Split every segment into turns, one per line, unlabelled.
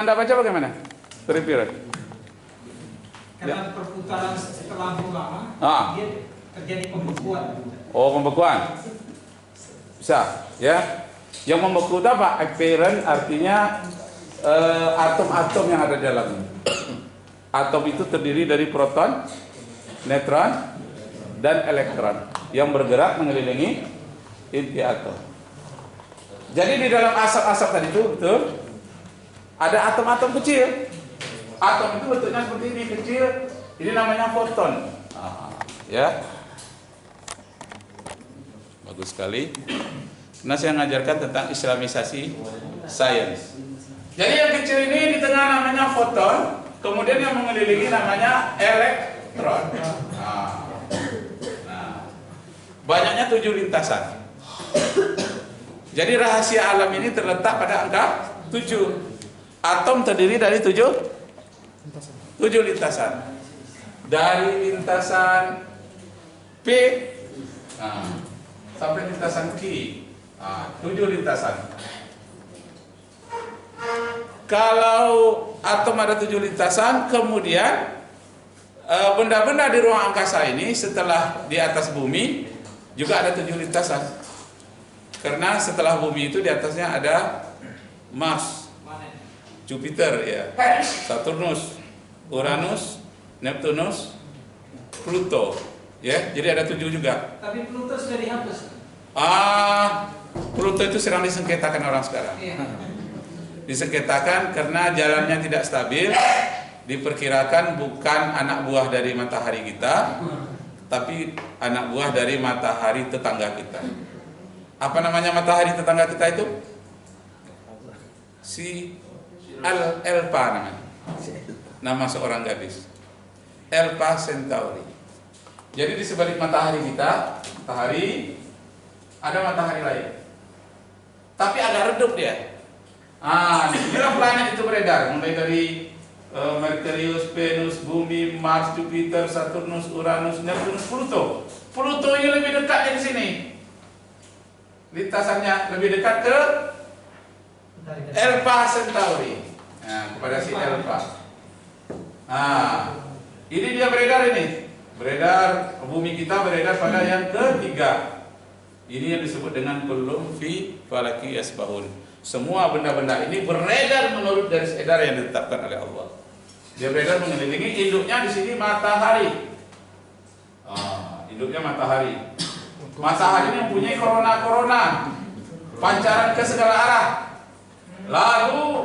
Anda baca bagaimana? Review.
Karena perputaran terlalu lama, dia terjadi pembekuan.
Oh, pembekuan. Bisa, ya. Yang membeku itu apa? Apparent artinya atom-atom yang ada di dalamnya. Atom itu terdiri dari proton, neutron, dan elektron yang bergerak mengelilingi inti atom. Jadi di dalam asap-asap tadi itu betul ada atom-atom kecil. Atom itu bentuknya seperti ini, kecil. Ini namanya foton. Ya. Bagus sekali. Nah, saya mengajarkan tentang islamisasi sains. Jadi yang kecil ini di tengah namanya foton, kemudian yang mengelilingi namanya elektron. Banyaknya 7 lintasan. Jadi rahasia alam ini terletak pada angka 7. Atom terdiri dari 7 lintasan. Dari lintasan P sampai lintasan Q. 7 lintasan. Kalau atom ada 7 lintasan, kemudian benda-benda di ruang angkasa ini setelah di atas bumi juga ada 7 lintasan. Karena setelah bumi itu di atasnya ada Mars, Jupiter, ya, Saturnus, Uranus, Neptunus, Pluto, ya. Jadi ada 7 juga.
Tapi Pluto sudah dihapus.
Pluto itu sedang disengketakan orang sekarang. Disengketakan karena jalannya tidak stabil. Diperkirakan bukan anak buah dari matahari kita, tapi anak buah dari matahari tetangga kita. Apa namanya matahari tetangga kita itu? Si Alpha namanya. Nama seorang gadis. Alpha Centauri. Jadi di sebalik matahari kita, matahari, ada matahari lain. Tapi agak redup dia. Inilah planet itu beredar, mulai dari Merkurius, Venus, Bumi, Mars, Jupiter, Saturnus, Uranus, Neptunus, Pluto. Pluto ini lebih dekat dari sini. Lintasannya lebih dekat ke Alpha Centauri. Kepada si Alpha. Ini dia beredar ini. Beredar, bumi kita beredar pada yang ketiga. Ini yang disebut dengan kulum fi falaki yasbahun. Semua benda-benda ini beredar menurut garis edar yang ditetapkan oleh Allah. Dia beredar mengelilingi induknya di sini matahari. Induknya matahari. Matahari ini mempunyai korona-korona, pancaran ke segala arah. Lalu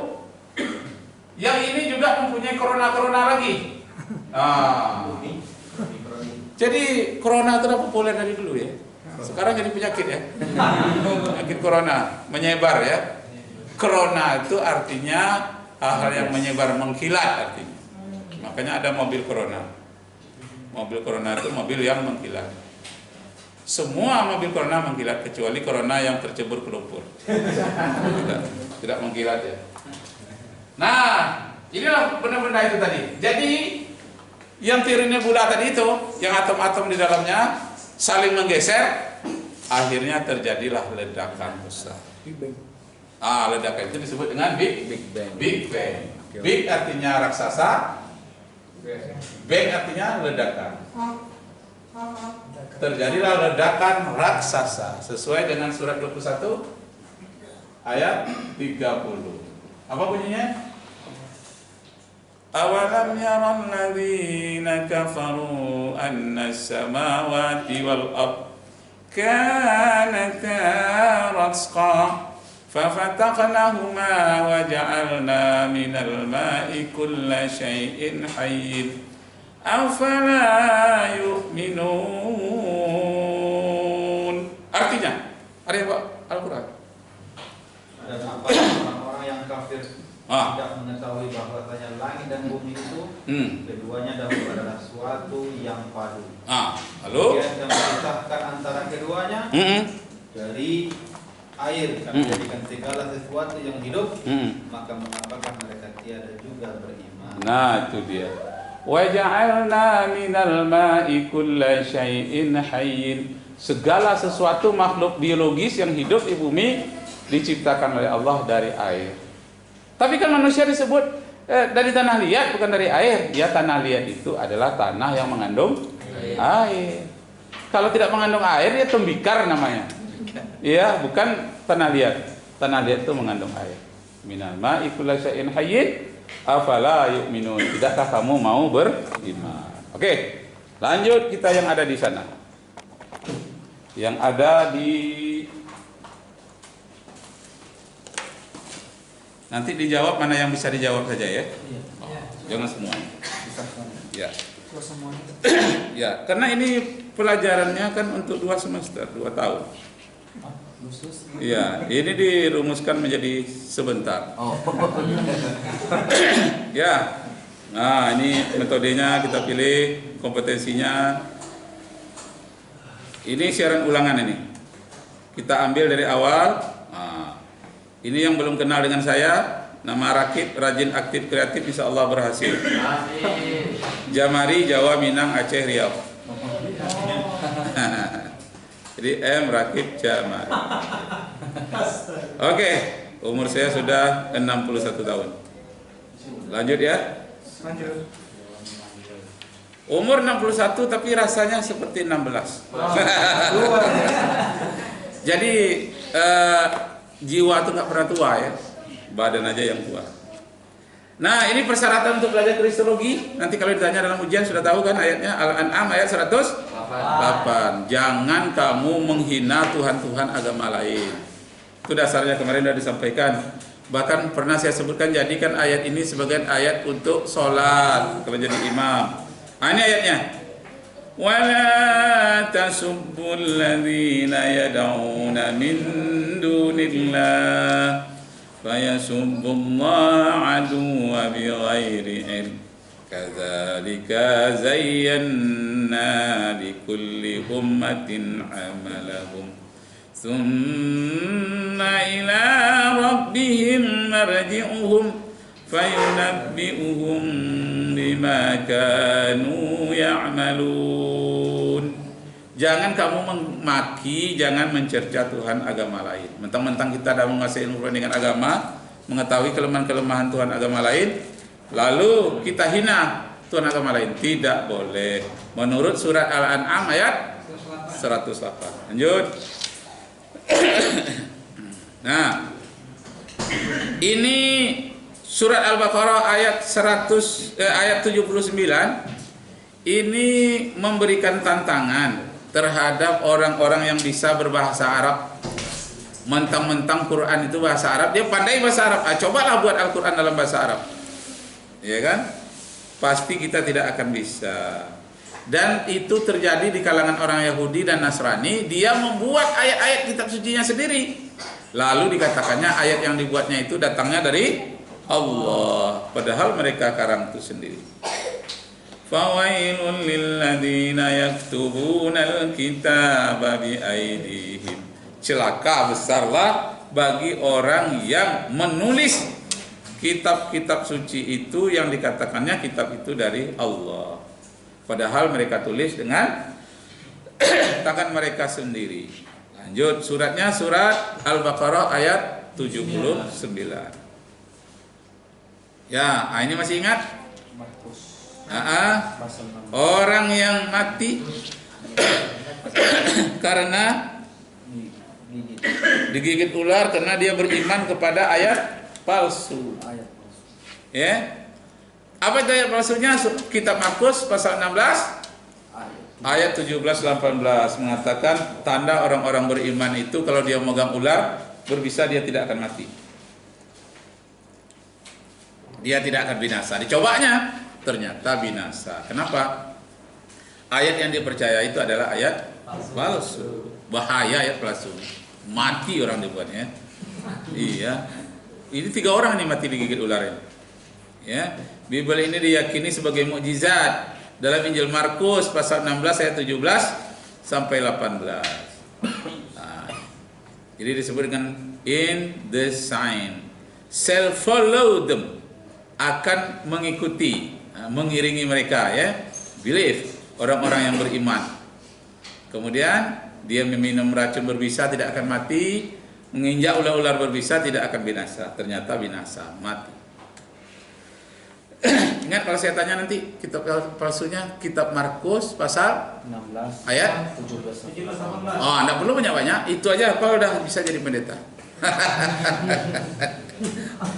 yang ini juga mempunyai korona-korona lagi. Jadi corona itu populer dari dulu ya. Sekarang jadi penyakit ya. Penyakit corona menyebar ya. Corona itu artinya hal-hal yang menyebar, mengkilat artinya. Makanya ada mobil corona. Mobil corona itu mobil yang mengkilat. Semua mobil corona mengkilat kecuali corona yang tercebur ke lumpur. Tidak mengkilat ya. Nah, inilah benda-benda itu tadi. Jadi yang teori nebula tadi itu, yang atom-atom di dalamnya saling menggeser, akhirnya terjadilah ledakan besar. Ledakan itu disebut dengan Big Bang. Big artinya raksasa, Bang artinya ledakan. Terjadilah ledakan raksasa sesuai dengan surat 21 ayat 30. Apa bunyinya? Awalam yaral ladzina kafaru anna as-samawati wal ard kanata ratqa fafataqnahuma wa ja'alna minal ma'i kulla syai'in hayyin afala yu'minun. Artinya, ada yang Pak Al-Quran?
Ada apa orang-orang yang kafir tidak mengetahui bahwasanya langit dan bumi itu keduanya dahulu adalah suatu yang padu.
Lalu
Kemudian yang memisahkan antara keduanya dari air kami jadikan segala sesuatu yang hidup, maka mengapakah mereka tiada juga beriman?
Nah, itu dia. Wa ja'alna minal ma'i kulla syai'in hayyin. Segala sesuatu makhluk biologis yang hidup di bumi diciptakan oleh Allah dari air. Tapi kan manusia disebut dari tanah liat, bukan dari air. Ya, tanah liat itu adalah tanah yang mengandung air. Kalau tidak mengandung air, ya tembikar namanya. Ya, bukan tanah liat. Tanah liat itu mengandung air. Minal ma'i kullu syai'in hayyin afala yu'minun. Tidakkah kamu mau beriman? Oke, lanjut kita yang ada di sana. Yang ada di nanti dijawab mana yang bisa dijawab saja ya. Jangan semuanya. Ya. Ya, karena ini pelajarannya kan untuk 2 semester, 2 tahun. Ya, ini dirumuskan menjadi sebentar. Ya. Nah, ini metodenya kita pilih, kompetensinya. Ini siaran ulangan ini. Kita ambil dari awal. Nah, ini yang belum kenal dengan saya, nama Rakib, rajin, aktif, kreatif, insya Allah berhasil. Jamari, Jawa, Minang, Aceh, Riau. Jadi M Rakib Jamari. Oke, umur saya sudah 61 tahun. Lanjut ya.
Lanjut.
Umur 61 tapi rasanya seperti 16. Jadi jiwa itu nggak pernah tua ya, badan aja yang tua. Nah, ini persyaratan untuk belajar kristologi. Nanti kalau ditanya dalam ujian sudah tahu kan ayatnya, Al-An'am ayat 108. Jangan kamu menghina Tuhan-Tuhan agama lain. Itu dasarnya kemarin sudah disampaikan. Bahkan pernah saya sebutkan, jadikan ayat ini sebagai ayat untuk sholat kalau jadi imam. Nah, ini ayatnya. وَلَا تَسُبُّوا الَّذِينَ يَدْعُونَ مِن دُونِ اللَّهِ فَيَسُبُّوا اللَّهَ عَدُوًّا بِغَيْرِ عِلْمٍ كَذَلِكَ زَيَّنَّا لِكُلِّ أُمَّةٍ عَمَلَهُمْ ثُمَّ إِلَى رَبِّهِمْ مَرْجِعُهُمْ فَيُنَبِّئُهُم بِمَا كَانُوا يَعْمَلُونَ. Jangan kamu memaki, jangan mencerca Tuhan agama lain. Mentang-mentang kita dah menguasai ilmu dengan agama, mengetahui kelemahan-kelemahan Tuhan agama lain, lalu kita hina Tuhan agama lain. Tidak boleh. Menurut surat Al-An'am ayat 108. Lanjut. Nah, ini surat Al-Baqarah ayat 79 ini memberikan tantangan terhadap orang-orang yang bisa berbahasa Arab. Mentang-mentang Quran itu bahasa Arab, dia pandai bahasa Arab. Cobalah buat Al-Quran dalam bahasa Arab. Ya kan? Pasti kita tidak akan bisa. Dan itu terjadi di kalangan orang Yahudi dan Nasrani. Dia membuat ayat-ayat kitab sucinya sendiri. Lalu dikatakannya ayat yang dibuatnya itu datangnya dari Allah, padahal mereka karang itu sendiri. Fawailul lilladzina yaktubuna alkitaba biaidihim. Celaka besarlah bagi orang yang menulis kitab-kitab suci itu yang dikatakannya kitab itu dari Allah. Padahal mereka tulis dengan tangan mereka sendiri. Lanjut suratnya, surat Al-Baqarah ayat 79. Ya, ini masih ingat? Orang yang mati karena digigit ular karena dia beriman kepada ayat palsu. Ya. Apa itu ayat palsunya? Kitab Markus pasal 16 ayat 17-18 mengatakan tanda orang-orang beriman itu kalau dia memegang ular berbisa dia tidak akan mati. Dia tidak akan binasa. Dicobanya, ternyata binasa. Kenapa? Ayat yang dipercaya itu adalah ayat palsu. Bahaya ayat palsu. Mati orang dibuatnya. Iya. Ini 3 orang nih mati digigit ular ini. Ya. Bible ini diyakini sebagai mukjizat. Dalam Injil Markus pasal 16 ayat 17 sampai 18. Nah, jadi disebut dengan in the sign shall follow them, akan mengikuti, mengiringi mereka, ya, believe, orang-orang yang beriman. Kemudian dia meminum racun berbisa tidak akan mati, menginjak ular-ular berbisa tidak akan binasa. Ternyata binasa, mati. Ingat kalau saya tanya nanti kitab palsunya kitab Markus pasal
16
ayat
17.
17-18.
oh, enggak perlu banyak-banyak, itu aja apa udah bisa jadi pendeta.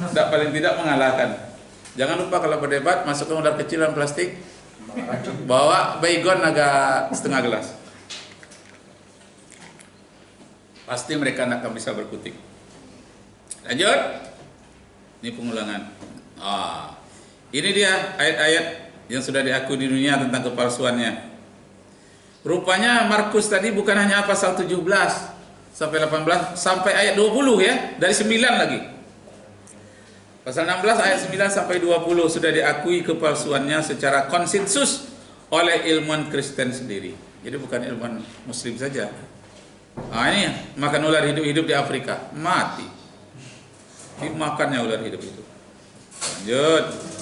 Enggak, paling tidak mengalahkan. Jangan lupa kalau berdebat masukkan ular kecil dalam plastik, bawa baygon agak setengah gelas. Pasti mereka tidak akan bisa berkutik. Lanjut. Ini pengulangan. Ini dia ayat-ayat yang sudah diakui di dunia tentang kepalsuannya. Rupanya Markus tadi bukan hanya pasal 17 sampai 18 sampai ayat 20 ya, dari 9 lagi. Pasal 16 ayat 9 sampai 20 sudah diakui kepalsuannya secara konsensus oleh ilmuwan Kristen sendiri. Jadi bukan ilmuwan Muslim saja. Ini makan ular hidup-hidup di Afrika, mati. Dimakannya ular hidup itu. Lanjut.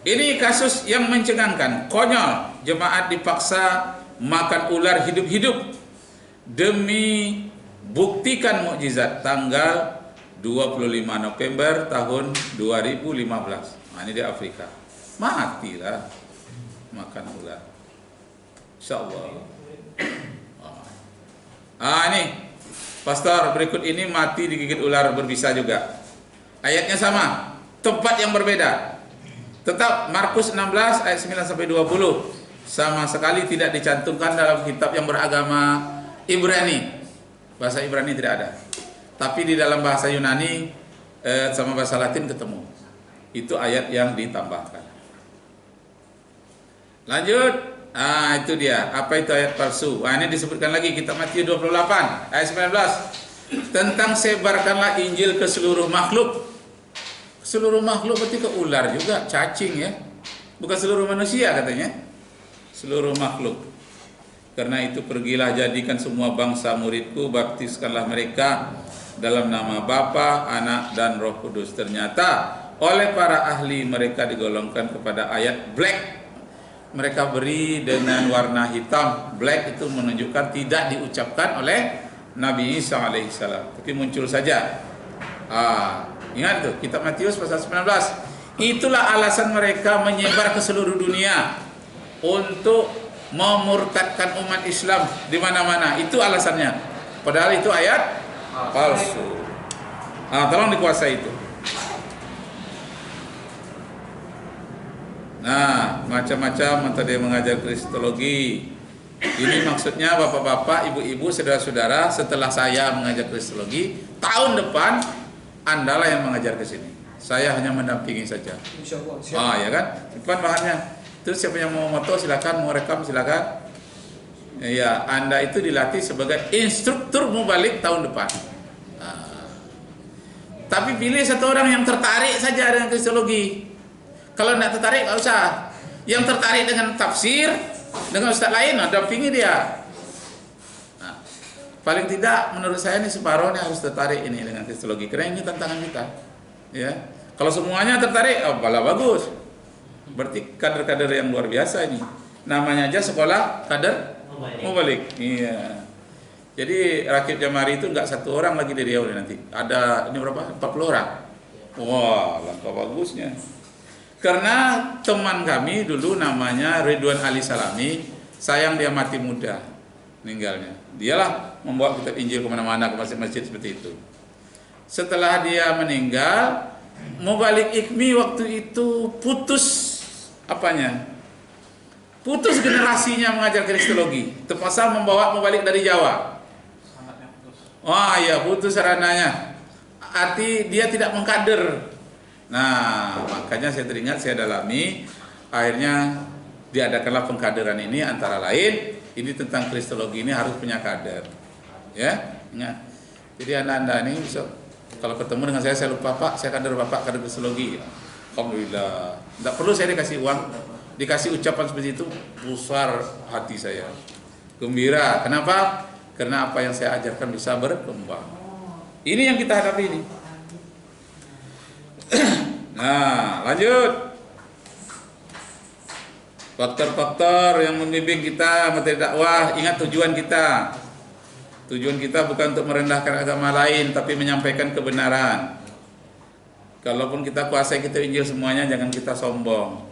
Ini kasus yang mencengangkan, konyol. Jemaat dipaksa makan ular hidup-hidup demi buktikan mukjizat tanggal 25 November tahun 2015. Ini di Afrika. Matilah makan ular. Insyaallah. Ini pastor berikut ini mati digigit ular berbisa juga. Ayatnya sama, tempat yang berbeda. Tetap Markus 16 ayat 9 sampai 20. Sama sekali tidak dicantumkan dalam kitab yang beragama Ibrani. Bahasa Ibrani tidak ada. Tapi di dalam bahasa Yunani sama bahasa Latin ketemu. Itu ayat yang ditambahkan. Lanjut. Itu dia. Apa itu ayat palsu? Ini disebutkan lagi kitab Matius 28 ayat 19. Tentang sebarkanlah Injil ke seluruh makhluk. Seluruh makhluk berarti ke ular juga, cacing ya. Bukan seluruh manusia katanya. Seluruh makhluk. Karena itu pergilah jadikan semua bangsa muridku, baptiskanlah mereka dalam nama Bapa, Anak dan Roh Kudus. Ternyata oleh para ahli mereka digolongkan kepada ayat black. Mereka beri dengan warna hitam. Black itu menunjukkan tidak diucapkan oleh Nabi Isa alaihissalam, tapi muncul saja. Ingat tuh kitab Matius pasal 19. Itulah alasan mereka menyebar ke seluruh dunia untuk memurtadkan umat Islam di mana-mana. Itu alasannya. Padahal itu ayat palsu. Tolong dikuasai itu. Macam-macam metode mengajar kristologi. Ini maksudnya bapak-bapak, ibu-ibu, saudara-saudara, setelah saya mengajar kristologi, tahun depan Andalah yang mengajar ke sini. Saya hanya mendampingi saja.
Insyaallah.
Ya kan? Depan bahannya. Terus siapa yang mau moto silakan, mau rekam silakan. Ya, Anda itu dilatih sebagai instruktur mubalik tahun depan. Tapi pilih satu orang yang tertarik saja dengan kristologi. Kalau tidak tertarik nggak usah. Yang tertarik dengan tafsir, dengan ustaz lain, dampingi dia. Paling tidak menurut saya ini separuhnya harus tertarik ini dengan kristologi. Karena ini tantangan kita. Ya, kalau semuanya tertarik, malah bagus. Berarti kader-kader yang luar biasa ini. Namanya aja sekolah kader mubalik. Iya. Jadi rakib Jamari itu nggak satu orang lagi dari Riau nanti. Ada ini berapa? 40 orang. Wah, langkah bagusnya. Karena teman kami dulu namanya Ridwan Ali Salami, sayang dia mati muda meninggalnya. Dialah membawa kitab Injil kemana-mana, ke masjid-masjid seperti itu. Setelah dia meninggal, Mubalik Ikmi waktu itu putus apanya? Putus generasinya mengajar kristologi. Terpaksa membawa Mubalik dari Jawa. Putus sarananya. Arti dia tidak mengkader. Nah, makanya saya teringat, saya dalami, akhirnya diadakanlah pengkaderan ini, antara lain ini tentang kristologi ini harus punya kader, ya, ingat. Jadi anda ini bisa, kalau ketemu dengan saya lupa Pak, saya kader Bapak, kader kristologi. Alhamdulillah, tidak perlu saya dikasih uang, dikasih ucapan seperti itu, besar hati saya, gembira. Kenapa? Karena apa yang saya ajarkan bisa berkembang. Ini yang kita hadapi ini. Nah, lanjut. Faktor-faktor yang membimbing kita materi dakwah. Ingat tujuan kita. Tujuan kita bukan untuk merendahkan agama lain, tapi menyampaikan kebenaran. Kalaupun kita kuasai kitab Injil semuanya, jangan kita sombong.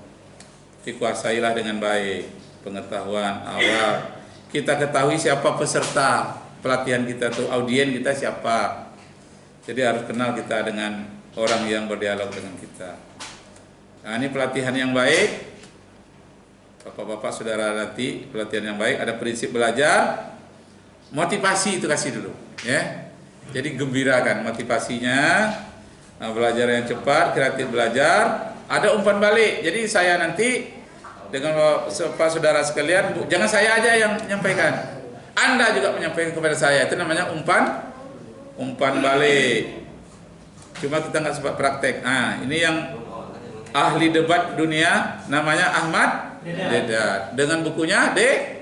dikuasailah dengan baik, pengetahuan awal. Kita ketahui siapa peserta pelatihan kita tuh, audien kita siapa. Jadi harus kenal kita dengan orang yang berdialog dengan kita. Nah, ini pelatihan yang baik. Bapak-bapak saudara latih pelatihan yang baik, ada prinsip belajar, motivasi itu kasih dulu, ya. Jadi gembirakan motivasinya, belajar yang cepat, kreatif belajar, ada umpan balik. Jadi saya nanti dengan Pak saudara sekalian, jangan saya aja yang menyampaikan, Anda juga menyampaikan kepada saya. Itu namanya umpan balik. Cuma kita nggak sempat praktek. Nah, ini yang ahli debat dunia, namanya Ahmad Dedat, dengan bukunya The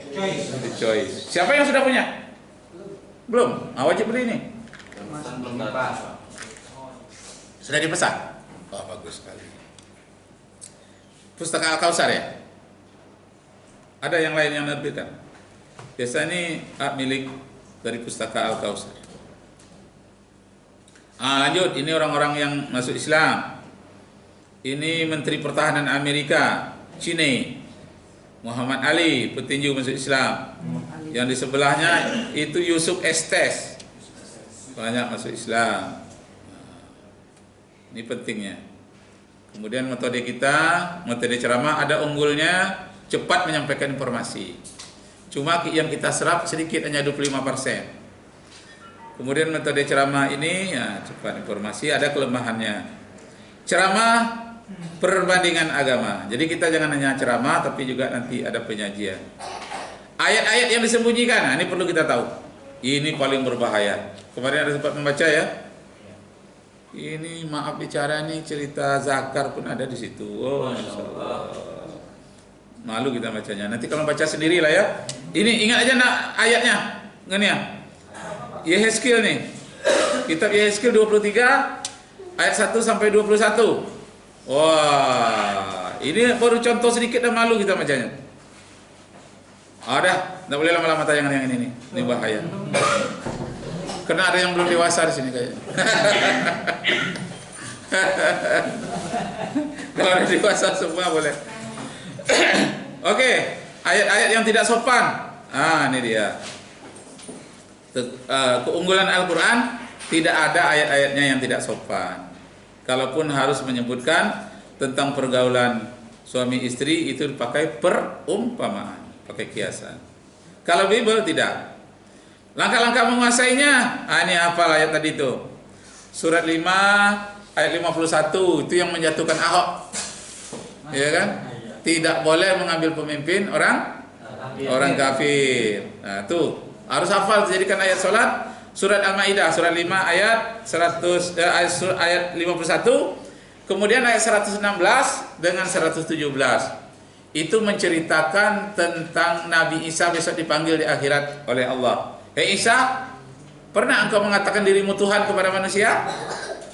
Choice. Siapa yang sudah punya? Belum? Wajib beli ini. Sudah dipesan? Oh, bagus sekali. Pustaka Al-Kausar ya? Ada yang lain yang menerbitkan? Biasa ini hak milik dari Pustaka Al-Kausar. Lanjut, ini orang-orang yang masuk Islam. Ini Menteri Pertahanan Amerika, Cine, Muhammad Ali, petinju masuk Islam. Yang di sebelahnya itu Yusuf Estes, banyak masuk Islam. Ini pentingnya. Kemudian metode kita, metode ceramah ada unggulnya, cepat menyampaikan informasi. Cuma yang kita serap sedikit, hanya 25%. Kemudian metode ceramah ini ya cepat informasi, ada kelemahannya. Ceramah perbandingan agama. Jadi kita jangan hanya ceramah, tapi juga nanti ada penyajian. Ayat-ayat yang disembunyikan, nah ini perlu kita tahu. Ini paling berbahaya. Kemarin ada sempat membaca ya. Ini maaf bicara nih, cerita Zakar pun ada di situ. Oh, Masya Allah. Malu kita bacanya. Nanti kalau baca sendiri lah ya. Ini ingat aja nak ayatnya. Ini ya. Yehezkiel nih. Kitab Yehezkiel 23 ayat 1 sampai 21. Wah, ini baru contoh sedikit dan malu kita bacanya. Dah, tidak boleh lama-lama tayangan yang ini nih. Ini bahaya. Karena ada yang belum dewasa di sini kayaknya. Kalau ada dewasa semua boleh. Oke, ayat-ayat yang tidak sopan. Ini dia. Keunggulan Al-Quran, tidak ada ayat-ayatnya yang tidak sopan. Kalaupun harus menyebutkan tentang pergaulan suami istri, itu dipakai perumpamaan, pakai kiasan. Kalau Bible tidak. Langkah-langkah menguasainya, ini apa ayat tadi itu? Surat 5 ayat 51, itu yang menjatuhkan Ahok. Ya kan? Tidak boleh mengambil pemimpin orang kafir. Nah, tuh harus hafal, jadikan ayat salat. Surat Al-Maidah surat 5 ayat 100 ayat 51, kemudian ayat 116 dengan 117. Itu menceritakan tentang Nabi Isa besok dipanggil di akhirat oleh Allah. Hei Isa, pernah engkau mengatakan dirimu Tuhan kepada manusia?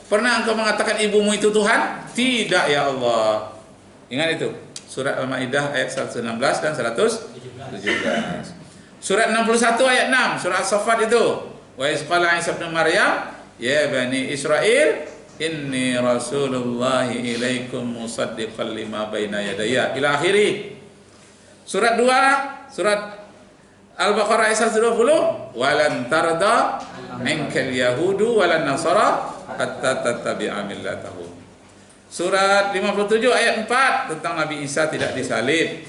Pernah engkau mengatakan ibumu itu Tuhan? Tidak ya Allah. Ingat itu. Surat Al-Maidah ayat 116 dan 117. Surat 61 ayat 6, surat As-Saffat itu. Wa isqala Isa bin Maryam, ya bani Israel, inni rasulullahi ilaikum musaddiqan lima baina yadayya ila akhiri. Surat 2, surat Al-Baqarah ayat 120, walan tarda minkal yahudu walan nasara hatta tattabi'a millatahum. Surat 57 ayat 4 tentang Nabi Isa tidak disalib.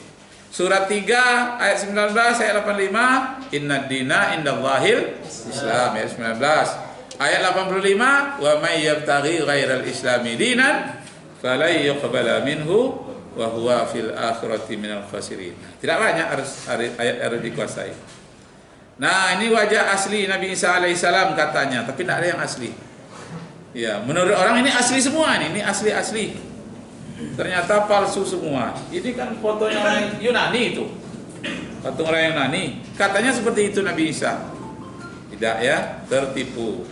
Surat 3 ayat 19 ayat 85, innad dina indallahil Islam ayat 19. Ayat 85, wa may yabtaghi ghairal islami dinan falan yuqbala minhu wa huwa fil akhirati minal khasirin. Tidak banyak ayat harus dikuasai. Nah, ini wajah asli Nabi Isa alaihissalam katanya, tapi tidak ada yang asli. Ya, menurut orang ini asli semua nih, ini asli. Ternyata palsu semua. Ini kan fotonya orang Yunani itu. Patung orang Yunani. Katanya seperti itu Nabi Isa. Tidak ya, tertipu.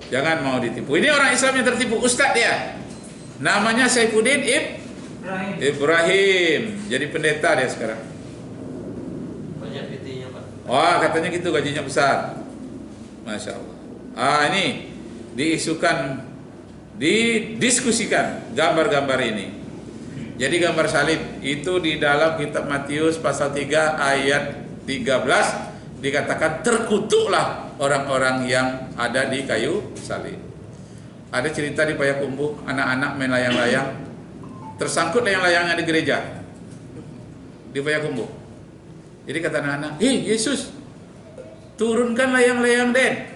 Jangan mau ditipu. Ini orang Islam yang tertipu, ustadz dia. Namanya Saifuddin Ibrahim. Jadi pendeta dia sekarang.
Banyak PT-nya, Pak.
Wah, katanya gitu, gajinya besar. Masya Allah. Ini diisukan, didiskusikan gambar-gambar ini. Jadi gambar salib itu di dalam kitab Matius pasal 3 ayat 13 dikatakan terkutuklah orang-orang yang ada di kayu salib. Ada cerita di Payakumbuh, anak-anak main layang-layang, tersangkut layang-layangnya di gereja di Payakumbuh. Jadi kata anak-anak, "Hei Yesus, turunkan layang-layang Den."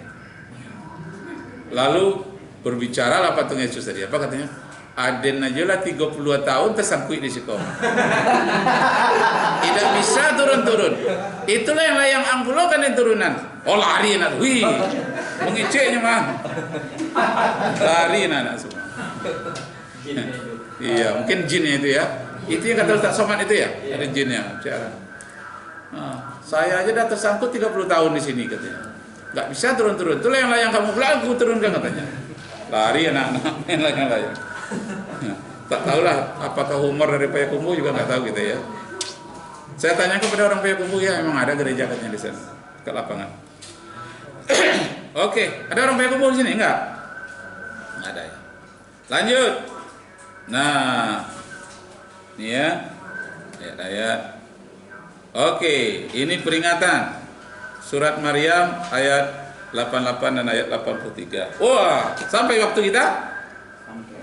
Lalu berbicaralah patung Yesus tadi. Apa katanya? Aden aja lah 32 tahun tersangkut di situ. Tidak bisa turun-turun. Itulah yang layang angkulo kan yang turunan. Oh lari anak, wih, mengiceknya mah. Lari anak semua. Iya, mungkin jinnya itu ya. Itu yang kata Ustaz Somad itu ya, ada jinnya. Nah, saya aja dah tersangkut 30 tahun di sini katanya. Gak bisa turun-turun. Itulah yang layang kamu pulang aku turunkan katanya. Lari anak-anak main layang-layang. Tak tahulah apakah humor dari Payakumbuh juga nggak tahu gitu ya. Saya tanya kepada orang Payakumbuh, ya memang ada gereja katanya di sana ke lapangan. Oke, ada orang Payakumbuh di sini enggak? Nggak ada ya. Lanjut. Nah, ini ya ayat-ayat. Oke, ini peringatan surat Maryam ayat 88 dan ayat 83. Wah, sampai waktu kita?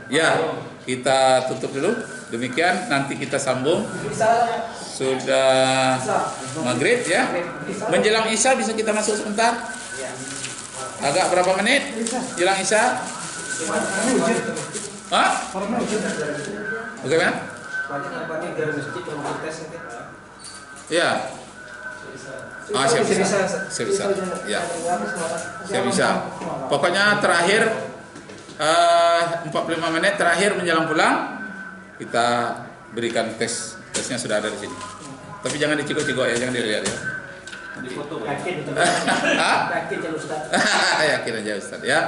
Ya, kita tutup dulu. Demikian, nanti kita sambung. Sudah maghrib ya. Menjelang Isya bisa kita masuk sebentar. Agak berapa menit? Jelang Isya? Hah? Bagaimana? Ya. Ah, siap bisa. Siap bisa. Ya. Siap bisa. Pokoknya terakhir 45 menit terakhir menjelang pulang kita berikan tesnya sudah ada di sini. Tapi jangan dicikok-cikok ya, jangan dilihat ya. Yakin aja Ustaz ya.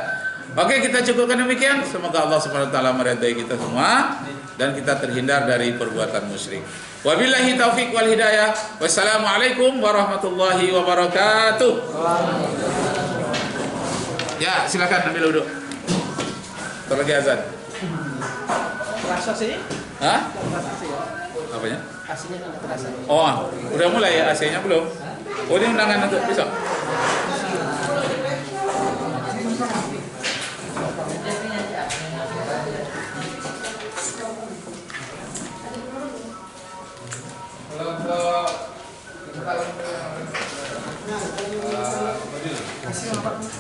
Oke, kita cukupkan demikian. Semoga Allah Subhanahu wa taala meridai kita semua dan kita terhindar dari perbuatan musyrik. Wabillahi taufik wal hidayah. Wassalamualaikum warahmatullahi wabarakatuh. Ya, silakan ambil wudhu. Lagi azan.
Terasa sih?
Hah? Apanya?
Aslinya nggak terasa.
Oh, udah mulai ya AC-nya belum? Oh, ini undangan untuk besok.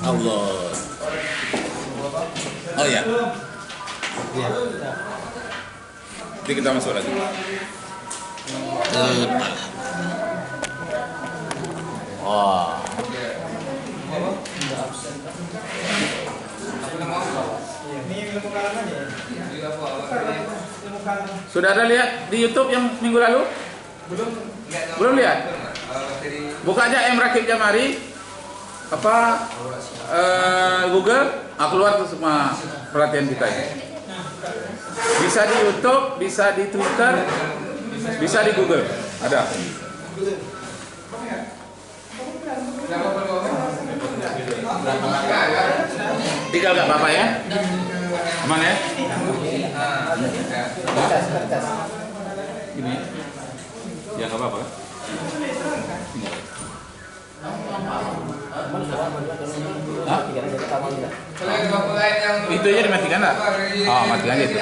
Allah. Oh ya. Jadi kita masuk lagi. Oh. Sudah ada lihat di YouTube yang minggu lalu? Belum lihat? Buka aja M Rakib Jamari apa Google, keluar tuh semua pelatihan kita ya. Bisa di YouTube, bisa di Twitter, bisa di Google, ada. Tinggal nggak apa-apa ya? Aman ya? Gini, ya nggak apa-apa. Hah? Itu aja dimatikan lah. Oh, matikan gitu.